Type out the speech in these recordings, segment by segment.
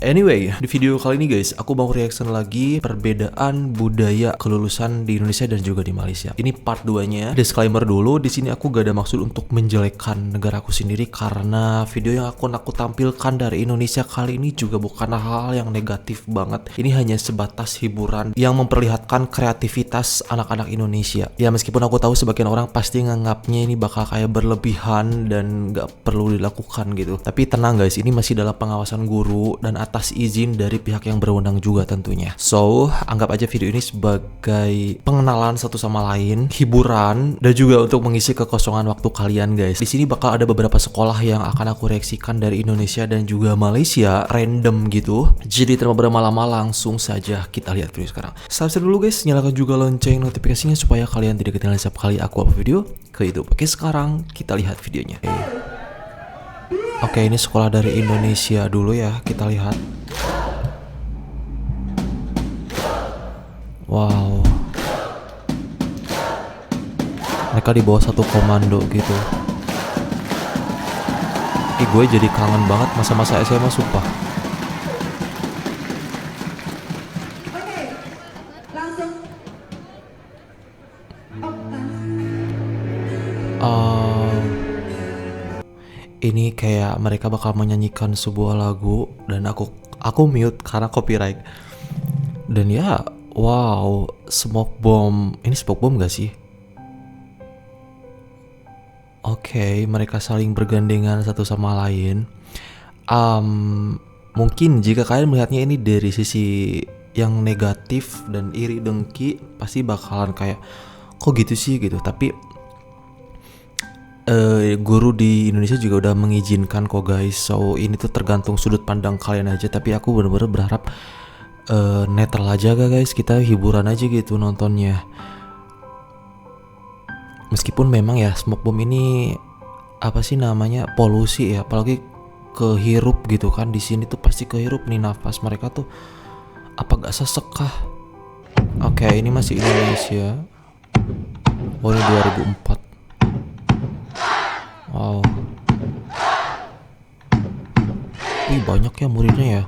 Anyway, di video kali ini guys, aku mau reaction lagi perbedaan budaya kelulusan di Indonesia dan juga di Malaysia. Ini part 2-nya. Disclaimer dulu, di sini aku gak ada maksud untuk menjelekkan negaraku sendiri karena video yang aku tampilkan dari Indonesia kali ini juga bukan hal yang negatif banget. Ini hanya sebatas hiburan yang memperlihatkan kreativitas anak-anak Indonesia. Ya meskipun aku tahu sebagian orang pasti nganggapnya ini bakal kayak berlebihan dan gak perlu dilakukan gitu. Tapi tenang guys, ini masih dalam pengawasan guru dan atas izin dari pihak yang berwenang juga tentunya. So, anggap aja video ini sebagai pengenalan satu sama lain, hiburan, dan juga untuk mengisi kekosongan waktu kalian guys. Di sini bakal ada beberapa sekolah yang akan aku reaksikan dari Indonesia dan juga Malaysia, random gitu. Jadi tanpa berlama-lama langsung saja kita lihat video sekarang. Subscribe dulu guys, nyalakan juga lonceng notifikasinya supaya kalian tidak ketinggalan setiap kali aku upload video ke YouTube. Oke, sekarang kita lihat videonya. Oke, ini sekolah dari Indonesia dulu ya, kita lihat. Wow. Mereka di bawah satu komando gitu. Gue jadi kangen banget masa-masa SMA sumpah. Oke, langsung. Ini kayak mereka bakal menyanyikan sebuah lagu dan aku mute karena copyright. Dan ya, wow, smoke bomb. Ini smoke bomb gak sih? Oke, mereka saling bergandengan satu sama lain. Mungkin jika kalian melihatnya ini dari sisi yang negatif dan iri dengki, pasti bakalan kayak kok gitu sih gitu. Tapi guru di Indonesia juga udah mengizinkan kok guys. So ini tuh tergantung sudut pandang kalian aja. Tapi aku bener-bener berharap netral aja guys. Kita hiburan aja gitu nontonnya. Meskipun memang ya smoke bomb ini apa sih namanya, polusi ya, apalagi kehirup gitu kan. Di sini tuh pasti kehirup nih nafas mereka tuh. Apa gak sesek kah? Oke, ini masih Indonesia. Oh, ini 2004. Wow. Wih, banyak ya muridnya ya.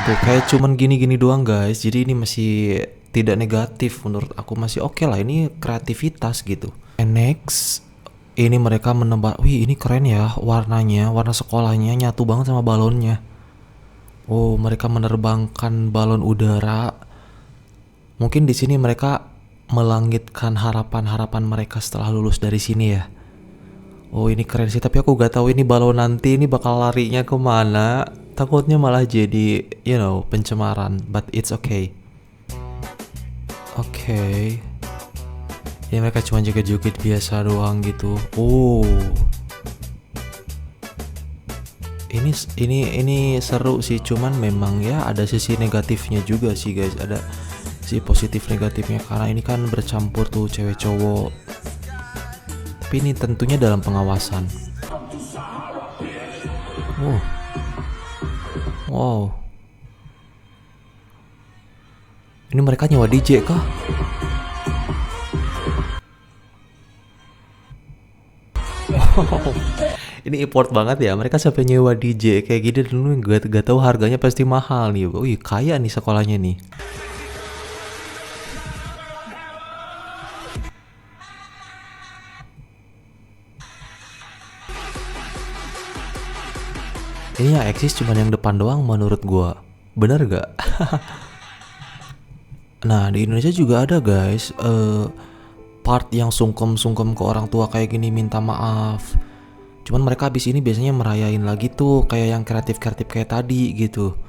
Tuh, kayak cuman gini-gini doang guys. Jadi ini masih tidak negatif menurut aku, masih oke lah. Ini kreativitas gitu. And next, ini mereka menebar. Wih, ini keren ya warnanya. Warna sekolahnya nyatu banget sama balonnya. Oh, mereka menerbangkan balon udara. Mungkin di sini mereka melangitkan harapan-harapan mereka setelah lulus dari sini ya. Oh, ini keren sih, tapi aku gak tahu ini balon nanti ini bakal larinya kemana. Takutnya malah jadi, pencemaran. But it's okay. Oke. Ya mereka cuma joget-joget biasa doang gitu. Oh. Ini seru sih, cuman memang ya ada sisi negatifnya juga sih guys. Ada si positif negatifnya karena ini kan bercampur tuh cewek cowok. Tapi ini tentunya dalam pengawasan. Wow. Ini mereka nyewa DJ kah? Wow. Ini import banget ya. Mereka sampai nyewa DJ kayak gini dulu, gak tahu harganya pasti mahal nih. Wih, kaya nih sekolahnya nih. Ini yang eksis cuman yang depan doang menurut gua. Bener gak? Nah, di Indonesia juga ada guys part yang sungkem-sungkem ke orang tua kayak gini, minta maaf. Cuman mereka abis ini biasanya merayain lagi tuh kayak yang kreatif-kreatif kayak tadi gitu.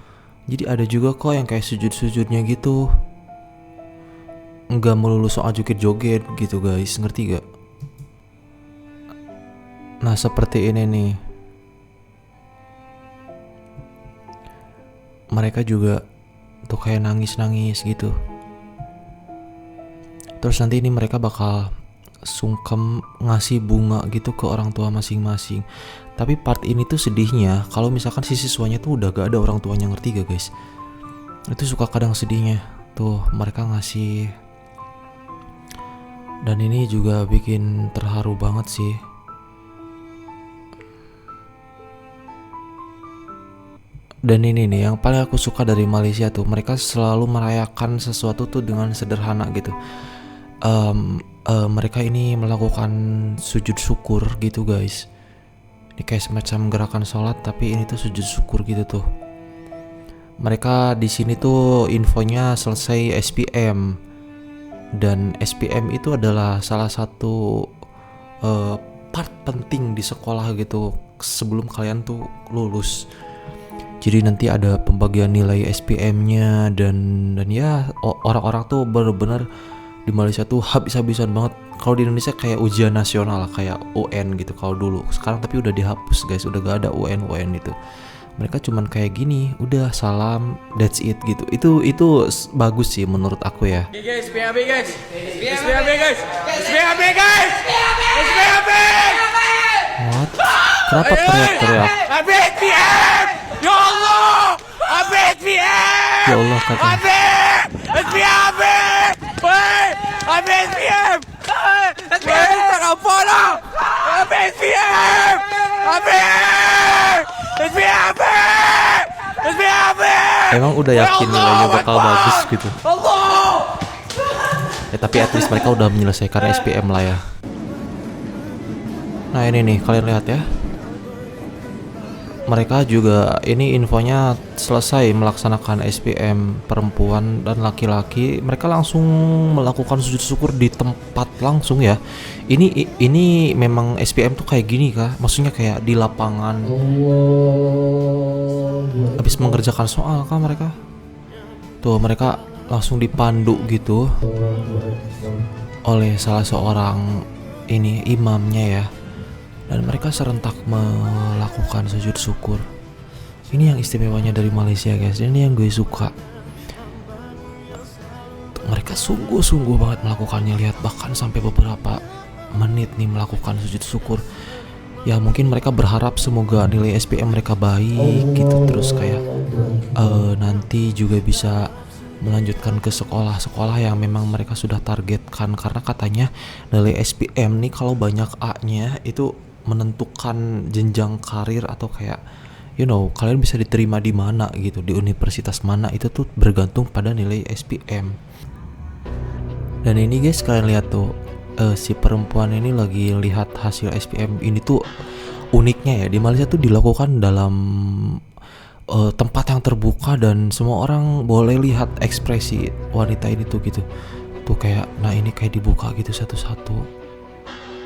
Jadi ada juga kok yang kayak sujud-sujudnya gitu. Enggak melulu soal joget-joget gitu guys, ngerti gak? Nah, seperti ini nih. Mereka juga tuh kayak nangis-nangis gitu. Terus nanti ini mereka bakal sungkem ngasih bunga gitu ke orang tua masing-masing. Tapi part ini tuh sedihnya kalau misalkan si siswanya tuh udah gak ada orang tuanya, ngerti gak guys? Itu suka kadang sedihnya. Tuh mereka ngasih. Dan ini juga bikin terharu banget sih. Dan ini nih yang paling aku suka dari Malaysia tuh, mereka selalu merayakan sesuatu tuh dengan sederhana gitu. Mereka ini melakukan sujud syukur gitu guys. Ini kayak semacam gerakan sholat tapi ini tuh sujud syukur gitu tuh. Mereka di sini tuh infonya selesai SPM, dan SPM itu adalah salah satu part penting di sekolah gitu sebelum kalian tuh lulus. Jadi nanti ada pembagian nilai SPM-nya dan ya orang-orang tuh bener-bener di Malaysia tuh habis-habisan banget. Kalau di Indonesia kayak ujian nasional kayak UN gitu kalau dulu. Sekarang tapi udah dihapus guys, udah gak ada UN itu. Mereka cuman kayak gini, udah salam, that's it gitu. Itu bagus sih menurut aku ya. Okay guys, SPAB guys. SPAB guys. SPAB guys. SPAB. What? Kenapa teriak-teriak? Abi SPM. Ya Allah. Abi SPM. Ya Allah katanya. Abi SPAB. Woi, Abi SPM. SPM tak apa lah. Abi SPM. Abi SPAB. SPAB. Emang udah yakin nilainya bakal bagus gitu. Allah. Tapi at least mereka udah menyelesaikan SPM lah ya. Nah ini nih kalian lihat ya. Mereka juga ini infonya selesai melaksanakan SPM perempuan dan laki-laki, mereka langsung melakukan sujud syukur di tempat langsung ya. Ini memang SPM tuh kayak gini kah? Maksudnya kayak di lapangan. Habis mengerjakan soal kah mereka? Tuh mereka langsung dipandu gitu oleh salah seorang ini imamnya ya. Dan mereka serentak melakukan sujud syukur. Ini yang istimewanya dari Malaysia guys. Ini yang gue suka. Mereka sungguh-sungguh banget melakukannya. Lihat bahkan sampai beberapa menit nih melakukan sujud syukur. Ya mungkin mereka berharap semoga nilai SPM mereka baik gitu. Terus kayak nanti juga bisa melanjutkan ke sekolah-sekolah yang memang mereka sudah targetkan. Karena katanya nilai SPM nih kalau banyak A-nya itu menentukan jenjang karir atau kayak kalian bisa diterima di mana gitu, di universitas mana itu tuh bergantung pada nilai SPM. Dan ini guys kalian lihat tuh si perempuan ini lagi lihat hasil SPM. Ini tuh uniknya ya, di Malaysia tuh dilakukan dalam tempat yang terbuka dan semua orang boleh lihat ekspresi wanita ini tuh gitu. Tuh kayak ini kayak dibuka gitu satu-satu.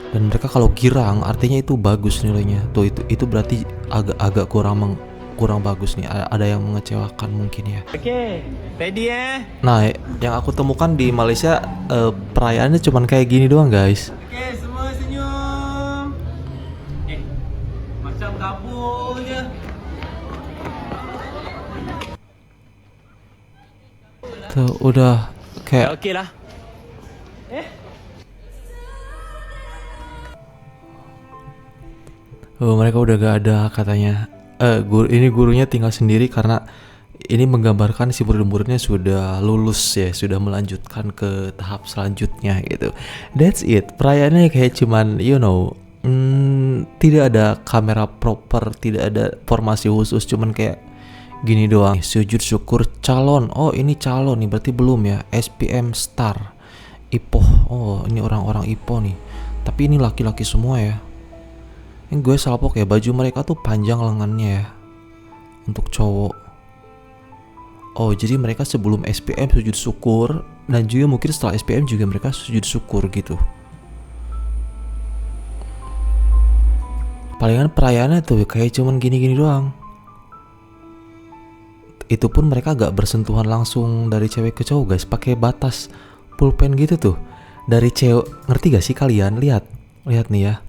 Dan mereka kalau girang artinya itu bagus nilainya. Tuh itu berarti agak kurang bagus nih. Ada yang mengecewakan mungkin ya. Oke, ready ya? Nah, yang aku temukan di Malaysia perayaannya cuman kayak gini doang guys. Oke, semua senyum. Macam kabur je. Tuh udah kayak Okey lah. mereka udah gak ada katanya. Ini gurunya tinggal sendiri karena ini menggambarkan si murid-muridnya sudah lulus ya, sudah melanjutkan ke tahap selanjutnya gitu. That's it. Perayaannya kayak cuman tidak ada kamera proper, tidak ada formasi khusus, cuman kayak gini doang. Sujud syukur calon. Oh ini calon nih, berarti belum ya. SPM Star Ipoh. Oh ini orang-orang Ipoh nih. Tapi ini laki-laki semua ya. Ini gue salpok ya, baju mereka tuh panjang lengannya ya untuk cowok. Oh jadi mereka sebelum SPM sujud syukur, dan juga mungkin setelah SPM juga mereka sujud syukur gitu. Palingan perayaannya tuh kayak cuman gini-gini doang. Itu pun mereka gak bersentuhan langsung dari cewek ke cowok guys, pakai batas pulpen gitu tuh. Dari cewek, ngerti gak sih kalian? Lihat nih ya.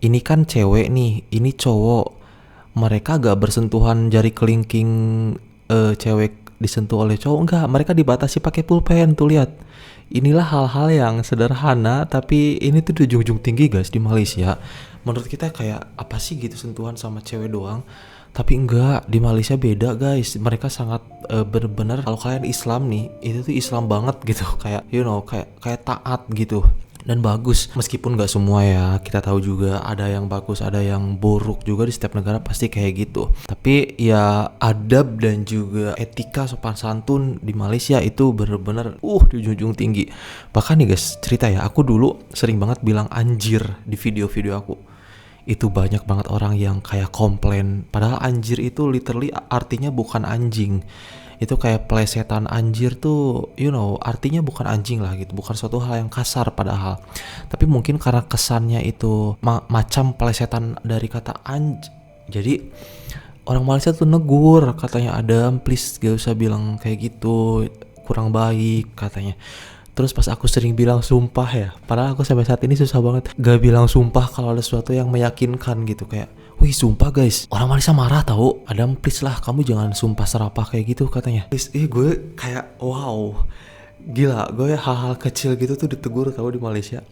Ini kan cewek nih, ini cowok. Mereka gak bersentuhan jari kelingking cewek disentuh oleh cowok, enggak. Mereka dibatasi pakai pulpen tuh, lihat. Inilah hal-hal yang sederhana, tapi ini tuh di junjung tinggi guys di Malaysia. Menurut kita kayak apa sih gitu sentuhan sama cewek doang. Tapi enggak, di Malaysia beda guys. Mereka sangat benar-benar, kalau kalian Islam nih, itu tuh Islam banget gitu. Kayak kayak taat gitu. dan bagus. Meskipun gak semua ya, kita tahu juga ada yang bagus, ada yang buruk juga di setiap negara pasti kayak gitu. Tapi ya adab dan juga etika sopan santun di Malaysia itu bener-bener di ujung tinggi. Bahkan nih guys, cerita ya, aku dulu sering banget bilang anjir di video-video aku. Itu banyak banget orang yang kayak komplain, padahal anjir itu literally artinya bukan anjing. Itu kayak plesetan. Anjir tuh artinya bukan anjing lah gitu, bukan suatu hal yang kasar padahal. Tapi mungkin karena kesannya itu macam plesetan dari kata jadi orang Malaysia tuh negur, katanya Adam please gak usah bilang kayak gitu, kurang baik katanya. Terus pas aku sering bilang sumpah ya, padahal aku sampai saat ini susah banget gak bilang sumpah kalau ada sesuatu yang meyakinkan gitu. Kayak wih sumpah guys, orang Malaysia marah tahu. Adam please lah kamu jangan sumpah serapah kayak gitu katanya. Please, gue kayak wow, gila, gue hal-hal kecil gitu tuh ditegur tahu di Malaysia.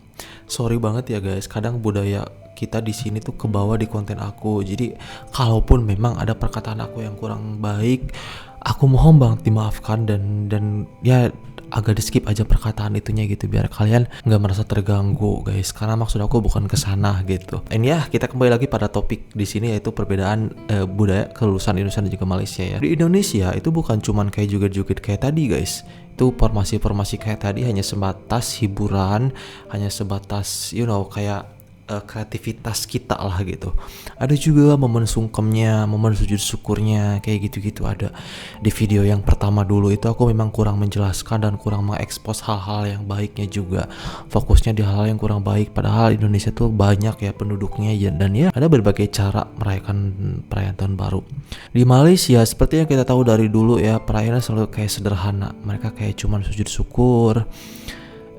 Sorry banget ya guys, kadang budaya kita di sini tuh kebawa di konten aku. Jadi kalaupun memang ada perkataan aku yang kurang baik, aku mohon banget dimaafkan dan ya agak di skip aja perkataan itunya gitu biar kalian nggak merasa terganggu guys, karena maksud aku bukan kesana gitu. Dan ya kita kembali lagi pada topik di sini, yaitu perbedaan budaya kelulusan Indonesia dan juga Malaysia ya. Di Indonesia itu bukan cuman kayak joget-joget kayak tadi guys, itu formasi-formasi kayak tadi hanya sebatas hiburan, hanya sebatas kayak kreativitas kita lah gitu. Ada juga momen sungkemnya, momen sujud syukurnya, kayak gitu-gitu ada. Di video yang pertama dulu itu aku memang kurang menjelaskan dan kurang mengekspos hal-hal yang baiknya juga. Fokusnya di hal-hal yang kurang baik, padahal Indonesia tuh banyak ya penduduknya ya, dan ya ada berbagai cara merayakan perayaan tahun baru. Di Malaysia seperti yang kita tahu dari dulu ya, perayaannya selalu kayak sederhana. Mereka kayak cuman sujud syukur,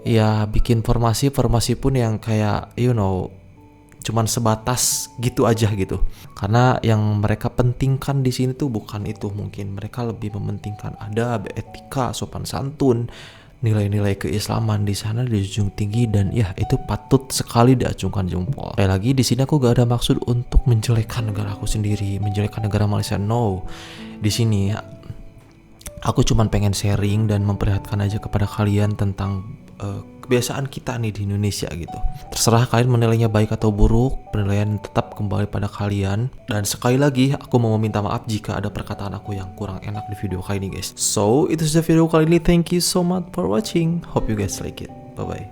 ya bikin formasi pun yang kayak cuman sebatas gitu aja gitu. Karena yang mereka pentingkan di sini tuh bukan itu, mungkin mereka lebih mementingkan adab, etika, sopan santun, nilai-nilai keislaman di sana dijunjung tinggi, dan ya itu patut sekali diacungkan jempol. Sekali lagi di sini aku gak ada maksud untuk menjelekkan negara aku sendiri, menjelekkan negara Malaysia, no. Di sini aku cuman pengen sharing dan memperlihatkan aja kepada kalian tentang kebiasaan kita nih di Indonesia gitu. Terserah kalian menilainya baik atau buruk, penilaian tetap kembali pada kalian. Dan sekali lagi aku mau meminta maaf jika ada perkataan aku yang kurang enak di video kali ini guys. So itu saja video kali ini, thank you so much for watching, hope you guys like it, bye bye.